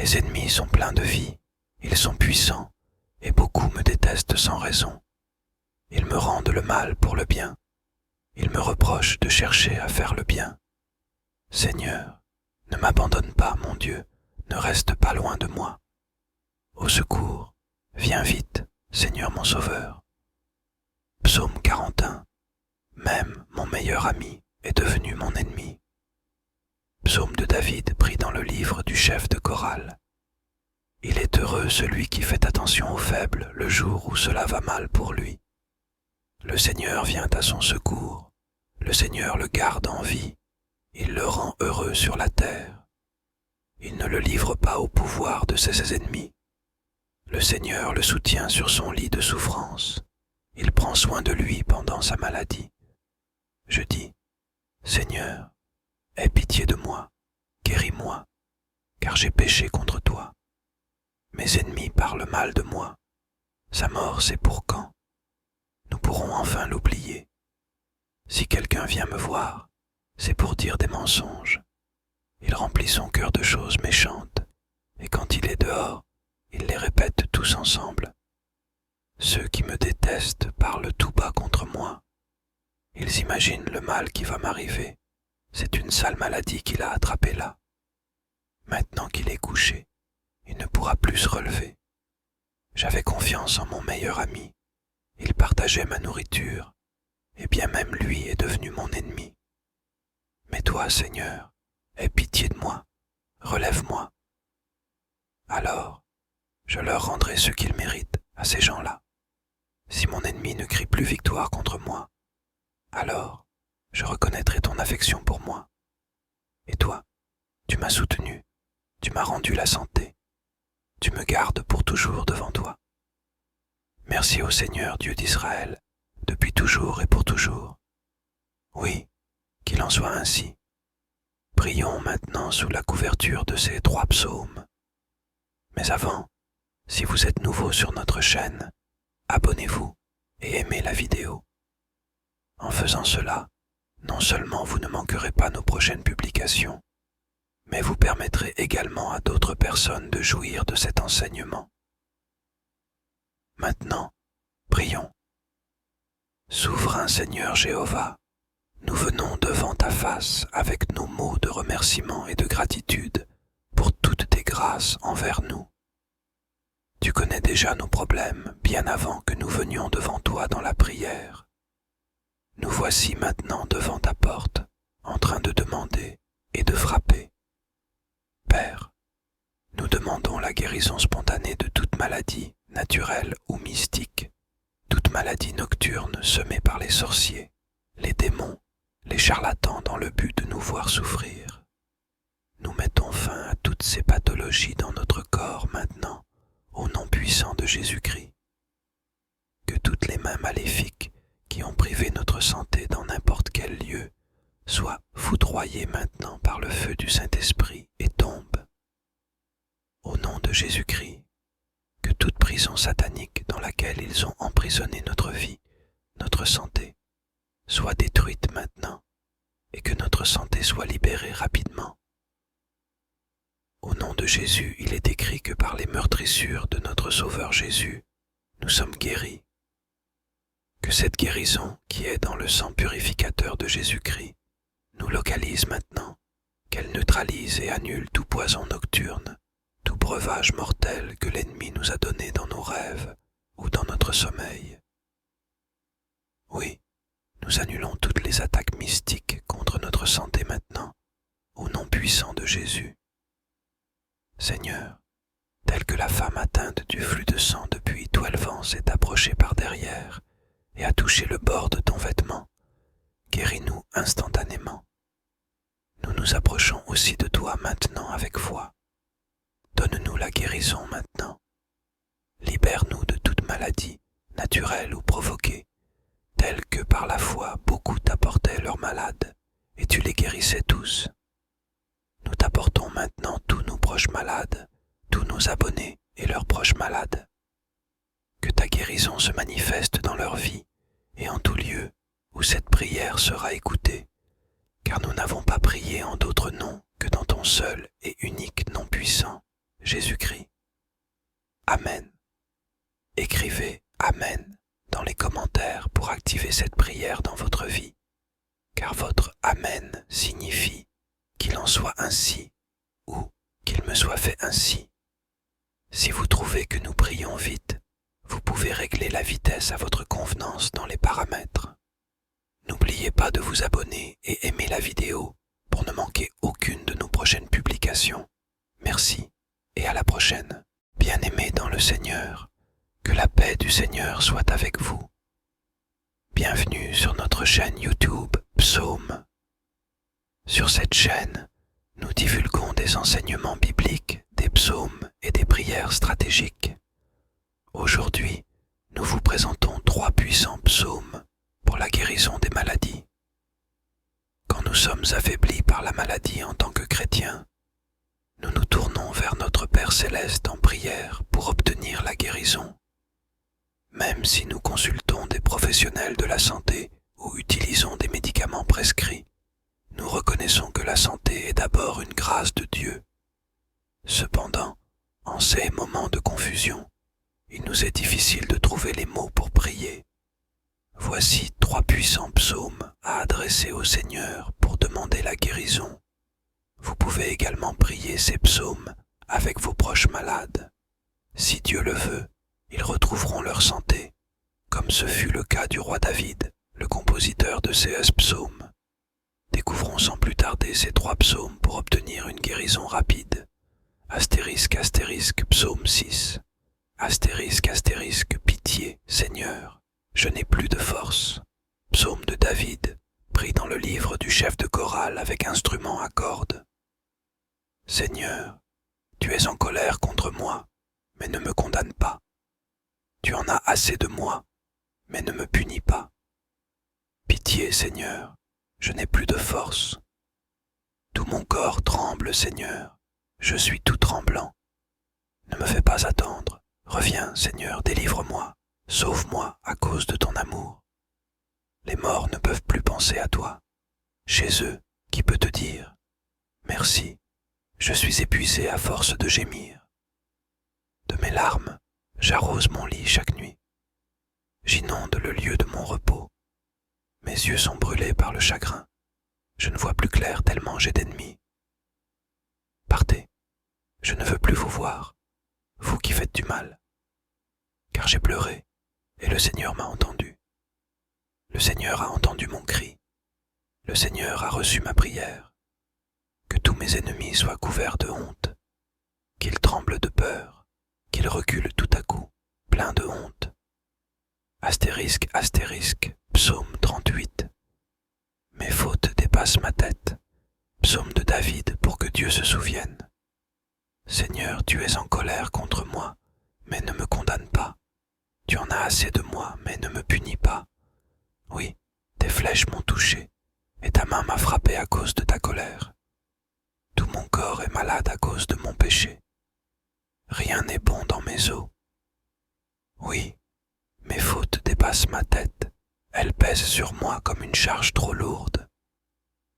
Mes ennemis sont pleins de vie, ils sont puissants, et beaucoup me détestent sans raison. Ils me rendent le mal pour le bien, ils me reprochent de chercher à faire le bien. Seigneur, ne m'abandonne pas, mon Dieu, ne reste pas loin de moi. Au secours, viens vite, Seigneur mon Sauveur. Psaume 41. Même mon meilleur ami est devenu mon ennemi. Psaume de David pris dans le livre du chef de chorale. Il est heureux celui qui fait attention aux faibles le jour où cela va mal pour lui. Le Seigneur vient à son secours, le Seigneur le garde en vie, il le rend heureux sur la terre. Il ne le livre pas au pouvoir de ses ennemis. Le Seigneur le soutient sur son lit de souffrance. Il prend soin de lui pendant sa maladie. Je dis, Seigneur, aie pitié de moi, guéris-moi, car j'ai péché contre toi. Mes ennemis parlent mal de moi. Sa mort, c'est pour quand? Nous pourrons enfin l'oublier. Si quelqu'un vient me voir, c'est pour dire des mensonges. Il remplit son cœur de choses méchantes, et quand il est dehors, il les répète tous ensemble. Ceux qui me détestent parlent tout bas contre moi. Ils imaginent le mal qui va m'arriver. C'est une sale maladie qu'il a attrapée là. Maintenant qu'il est couché, il ne pourra plus se relever. J'avais confiance en mon meilleur ami. Il partageait ma nourriture, et bien même lui est devenu mon ennemi. Mais toi, Seigneur, aie pitié de moi, relève-moi. Alors, je leur rendrai ce qu'ils méritent à ces gens-là. Si mon ennemi ne crie plus victoire contre moi, alors je reconnaîtrai ton affection pour moi. Et toi, tu m'as soutenu, tu m'as rendu la santé, tu me gardes pour toujours devant toi. Merci au Seigneur Dieu d'Israël, depuis toujours et pour toujours. Oui, qu'il en soit ainsi. Prions maintenant sous la couverture de ces 3 psaumes. Mais avant, si vous êtes nouveau sur notre chaîne, abonnez-vous et aimez la vidéo. En faisant cela, non seulement vous ne manquerez pas nos prochaines publications, mais vous permettrez également à d'autres personnes de jouir de cet enseignement. Maintenant, prions. Souverain Seigneur Jéhovah, nous venons devant ta face avec nos mots de remerciement et de gratitude pour toutes tes grâces envers nous. Tu connais déjà nos problèmes bien avant que nous venions devant toi dans la prière. Nous voici maintenant devant ta porte, en train de demander et de frapper. Père, nous demandons la guérison spontanée de toute maladie, naturelle ou mystique, toute maladie nocturne semée par les sorciers, les démons, les charlatans dans le but de nous voir souffrir. Nous mettons fin à toutes ces pathologies dans notre corps maintenant, au nom puissant de Jésus-Christ. Que toutes les mains maléfiques qui ont privé notre santé dans n'importe quel lieu soient foudroyées maintenant par le feu du Saint-Esprit et tombent. Au nom de Jésus-Christ, que toute prison satanique dans laquelle ils ont emprisonné notre vie, notre santé, soit détruite maintenant et que notre santé soit libérée rapidement. Au nom de Jésus, il est écrit que par les meurtrissures de notre Sauveur Jésus, nous sommes guéris. Que cette guérison qui est dans le sang purificateur de Jésus-Christ nous localise maintenant, qu'elle neutralise et annule tout poison nocturne, tout breuvage mortel que l'ennemi nous a donné dans nos rêves ou dans notre sommeil. Oui, nous annulons toutes les attaques mystiques contre notre santé maintenant, au nom puissant de Jésus. Seigneur, telle que la femme atteinte du flux de sang depuis 12 ans s'est approchée par derrière et a touché le bord de ton vêtement, guéris-nous instantanément. Nous nous approchons aussi de toi maintenant avec foi. Donne-nous la guérison maintenant. Libère-nous de toute maladie, naturelle ou provoquée, telle que par la foi beaucoup t'apportaient leurs malades, et tu les guérissais tous. Nous t'apportons maintenant tous nos proches malades, tous nos abonnés et leurs proches malades. Que ta guérison se manifeste dans leur vie et en tout lieu où cette prière sera écoutée, car nous n'avons pas prié en d'autres noms que dans ton seul et unique nom puissant, Jésus-Christ. Amen. Écrivez Amen dans les commentaires pour activer cette prière dans votre vie, car votre Amen signifie qu'il en soit ainsi ou qu'il me soit fait ainsi. Si vous trouvez que nous prions vite, vous pouvez régler la vitesse à votre convenance dans les paramètres. N'oubliez pas de vous abonner et aimer la vidéo pour ne manquer aucune de nos prochaines publications. Merci et à la prochaine. Bien-aimés dans le Seigneur, que la paix du Seigneur soit avec vous. Bienvenue sur notre chaîne YouTube Psaume. Sur cette chaîne, nous divulguons des enseignements bibliques, des psaumes et des prières stratégiques. Aujourd'hui, nous vous présentons 3 puissants psaumes pour la guérison des maladies. Quand nous sommes affaiblis par la maladie en tant que chrétiens, nous nous tournons vers notre Père Céleste en prière pour obtenir la guérison. Même si nous consultons des professionnels de la santé ou utilisons des médicaments prescrits, nous reconnaissons que la santé est d'abord une grâce de Dieu. Cependant, en ces moments de confusion, il nous est difficile de trouver les mots pour prier. Voici 3 puissants psaumes à adresser au Seigneur pour demander la guérison. Vous pouvez également prier ces psaumes avec vos proches malades. Si Dieu le veut, ils retrouveront leur santé, comme ce fut le cas du roi David, le compositeur de ces psaumes. Découvrons sans plus tarder ces 3 psaumes pour obtenir une guérison rapide. Astérisque, astérisque, psaume 6. Astérisque, astérisque, pitié, Seigneur, je n'ai plus de force. Psaume de David, pris dans le livre du chef de chorale avec instrument à cordes. Seigneur, tu es en colère contre moi, mais ne me condamne pas. Tu en as assez de moi, mais ne me punis pas. Pitié, Seigneur, je n'ai plus de force. Tout mon corps tremble, Seigneur, je suis tout tremblant. Ne me fais pas attendre. Reviens, Seigneur, délivre-moi, sauve-moi à cause de ton amour. Les morts ne peuvent plus penser à toi. Chez eux, qui peut te dire « Merci, je suis épuisé à force de gémir. » De mes larmes, j'arrose mon lit chaque nuit. J'inonde le lieu de mon repos. Mes yeux sont brûlés par le chagrin. Je ne vois plus clair tellement j'ai d'ennemis. Partez, je ne veux plus vous voir, vous qui faites du mal. Car j'ai pleuré, et le Seigneur m'a entendu. Le Seigneur a entendu mon cri. Le Seigneur a reçu ma prière. Que tous mes ennemis soient couverts de honte, qu'ils tremblent de peur, qu'ils reculent tout à coup, pleins de honte. Astérisque, astérisque, psaume 38. Mes fautes dépassent ma tête. Psaume de David pour que Dieu se souvienne. Seigneur, tu es en colère contre moi, mais ne me condamne pas. Tu en as assez de moi, mais ne me punis pas. Oui, tes flèches m'ont touché, et ta main m'a frappé à cause de ta colère. Tout mon corps est malade à cause de mon péché. Rien n'est bon dans mes os. Oui, mes fautes dépassent ma tête, elles pèsent sur moi comme une charge trop lourde.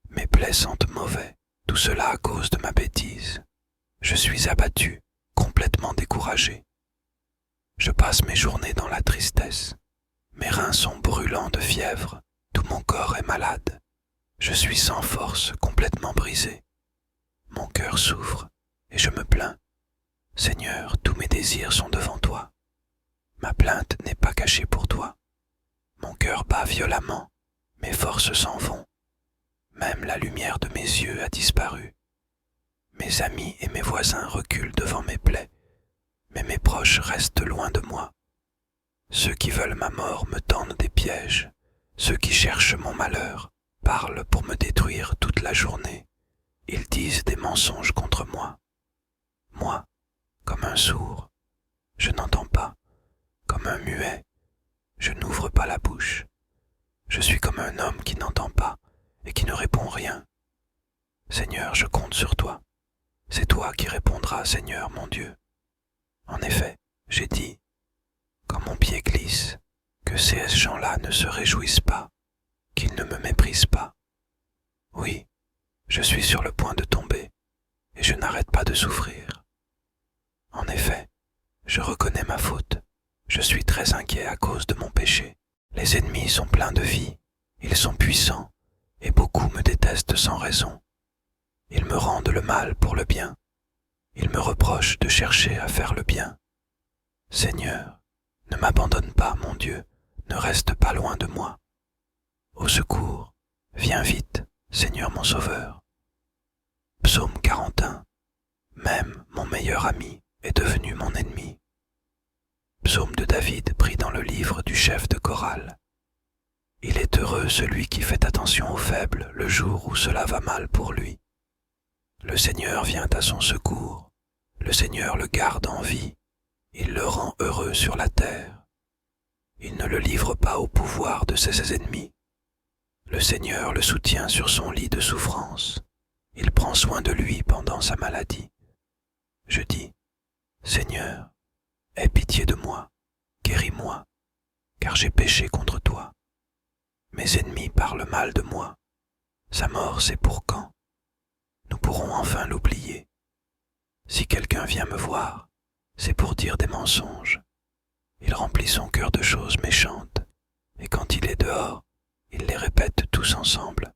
Mes plaies sentent mauvais, tout cela à cause de ma bêtise. Je suis abattu, complètement découragé. Je passe mes journées dans la tristesse. Mes reins sont brûlants de fièvre, tout mon corps est malade. Je suis sans force, complètement brisé. Mon cœur souffre, et je me plains. Seigneur, tous mes désirs sont devant toi. Ma plainte n'est pas cachée pour toi. Mon cœur bat violemment, mes forces s'en vont. Même la lumière de mes yeux a disparu. Mes amis et mes voisins reculent devant mes plaies, mais mes proches restent loin de moi. Ceux qui veulent ma mort me tendent des pièges. Ceux qui cherchent mon malheur parlent pour me détruire toute la journée. Ils disent des mensonges contre moi. Moi, comme un sourd, je n'entends pas. Comme un muet, je n'ouvre pas la bouche. Je suis comme un homme qui n'entend pas et qui ne répond rien. Seigneur, je compte sur toi. C'est toi qui répondras, Seigneur mon Dieu. En effet, j'ai dit, quand mon pied glisse, que ces gens-là ne se réjouissent pas, qu'ils ne me méprisent pas. Oui, je suis sur le point de tomber, et je n'arrête pas de souffrir. je reconnais ma faute. Je suis très inquiet à cause de mon péché. Les ennemis sont pleins de vie, ils sont puissants, et beaucoup me détestent sans raison. Ils me rendent le mal pour le bien. Ils me reprochent de chercher à faire le bien. Seigneur, ne m'abandonne pas, mon Dieu, ne reste pas loin de moi. Au secours, viens vite, Seigneur mon Sauveur. Psaume 41. Même mon meilleur ami est devenu mon ennemi. Psaume de David pris dans le livre du chef de chorale. Il est heureux celui qui fait attention aux faibles le jour où cela va mal pour lui. Le Seigneur vient à son secours, le Seigneur le garde en vie, il le rend heureux sur la terre. Il ne le livre pas au pouvoir de ses ennemis. Le Seigneur le soutient sur son lit de souffrance. Il prend soin de lui pendant sa maladie. Je dis, Seigneur, aie pitié de moi, guéris-moi, car j'ai péché contre toi. Mes ennemis parlent mal de moi. Sa mort, c'est pour quand? Nous pourrons enfin l'oublier. Si quelqu'un vient me voir, c'est pour dire des mensonges. Il remplit son cœur de choses méchantes, et quand il est dehors, il les répète tous ensemble.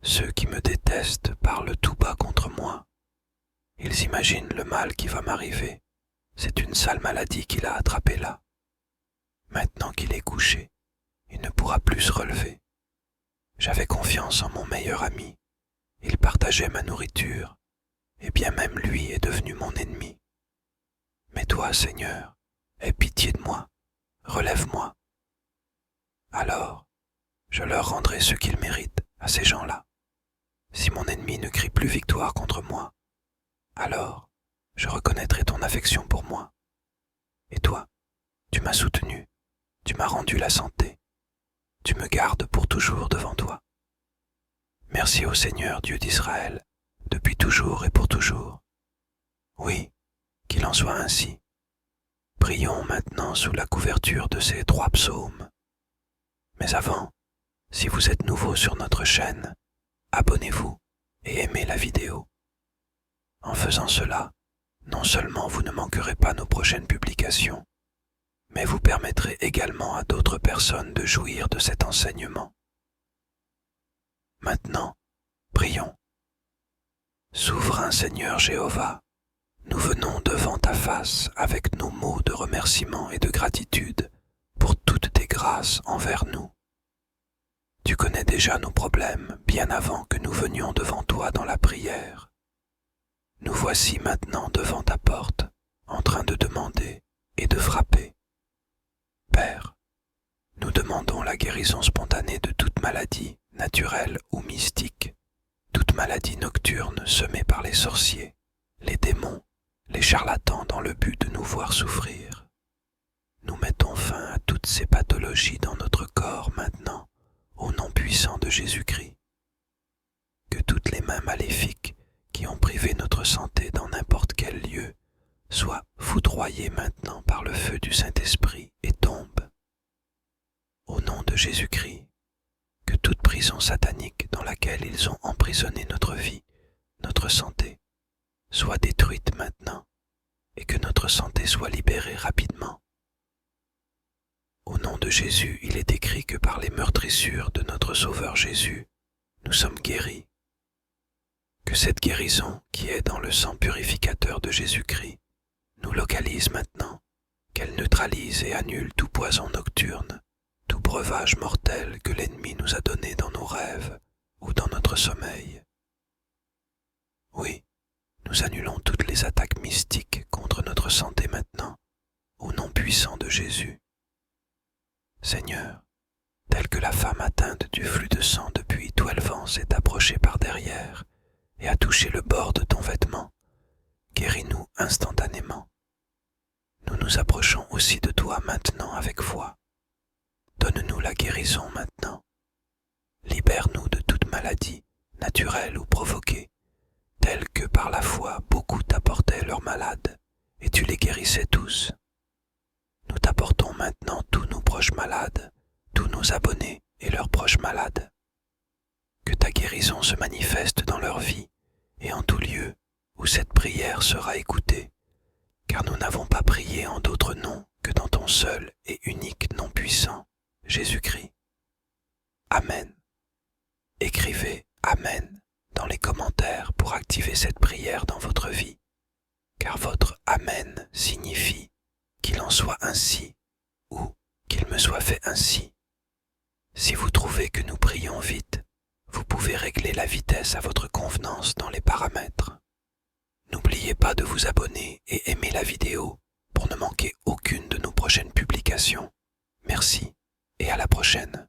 Ceux qui me détestent parlent tout bas contre moi. Ils imaginent le mal qui va m'arriver. C'est une sale maladie qu'il a attrapée là. Maintenant qu'il est couché, il ne pourra plus se relever. J'avais confiance en mon meilleur ami. Il partageait ma nourriture, et bien même lui est devenu mon ennemi. Mais toi, Seigneur, aie pitié de moi, relève-moi. Alors, je leur rendrai ce qu'ils méritent à ces gens-là. Si mon ennemi ne crie plus victoire contre moi, alors je reconnaîtrai ton affection pour moi. Et toi, tu m'as soutenu, tu m'as rendu la santé, tu me gardes pour toujours devant toi. Merci au Seigneur Dieu d'Israël, depuis toujours et pour toujours. Oui, qu'il en soit ainsi. Prions maintenant sous la couverture de ces 3 psaumes. Mais avant, si vous êtes nouveau sur notre chaîne, abonnez-vous et aimez la vidéo. En faisant cela, non seulement vous ne manquerez pas nos prochaines publications, mais vous permettrez également à d'autres personnes de jouir de cet enseignement. Maintenant, prions. Souverain Seigneur Jéhovah, nous venons devant ta face avec nos mots de remerciement et de gratitude pour toutes tes grâces envers nous. Tu connais déjà nos problèmes bien avant que nous venions devant toi dans la prière. Nous voici maintenant devant ta porte, en train de demander et de frapper. Père, nous demandons la guérison spontanée de toute maladie, naturelle ou mystique, toute maladie nocturne semée par les sorciers, les démons, les charlatans dans le but de nous voir souffrir. Nous mettons fin à toutes ces pathologies dans notre corps maintenant, au nom puissant de Jésus-Christ. Que toutes les mains maléfiques qui ont privé notre santé dans n'importe quel lieu soient foudroyées maintenant par le feu du Saint-Esprit et tombent. Au nom de Jésus-Christ, que toute prison satanique dans laquelle ils ont emprisonné notre vie, notre santé, soit détruite maintenant et que notre santé soit libérée rapidement. Au nom de Jésus, il est écrit que par les meurtrissures de notre Sauveur Jésus, nous sommes guéris. Que cette guérison, qui est dans le sang purificateur de Jésus-Christ, nous localise maintenant, qu'elle neutralise et annule tout poison nocturne, tout breuvage mortel que l'ennemi nous a donné dans nos rêves ou dans notre sommeil. Oui, nous annulons toutes les attaques mystiques contre notre santé maintenant, au nom puissant de Jésus. Seigneur, telle que la femme atteinte du flux de sang depuis 12 ans s'est approchée par derrière et a touché le bord de ton vêtement, guéris-nous instantanément. Nous nous approchons aussi de toi maintenant avec foi. Donne-nous la guérison maintenant. Libère-nous de toute maladie, naturelle ou provoquée, telle que par la foi beaucoup t'apportaient leurs malades, et tu les guérissais tous. Nous t'apportons maintenant tous nos proches malades, tous nos abonnés et leurs proches malades. Que ta guérison se manifeste dans leur vie et en tout lieu où cette prière sera écoutée, car nous n'avons pas prié en d'autres noms que dans ton seul et unique nom puissant, Jésus-Christ. Amen. Écrivez Amen dans les commentaires pour activer cette prière dans votre vie, car votre Amen signifie qu'il en soit ainsi ou qu'il me soit fait ainsi. Si vous trouvez que nous prions vite, vous pouvez régler la vitesse à votre convenance dans les paramètres. N'oubliez pas de vous abonner et aimer la vidéo pour ne manquer aucune de nos prochaines publications. Merci et à la prochaine.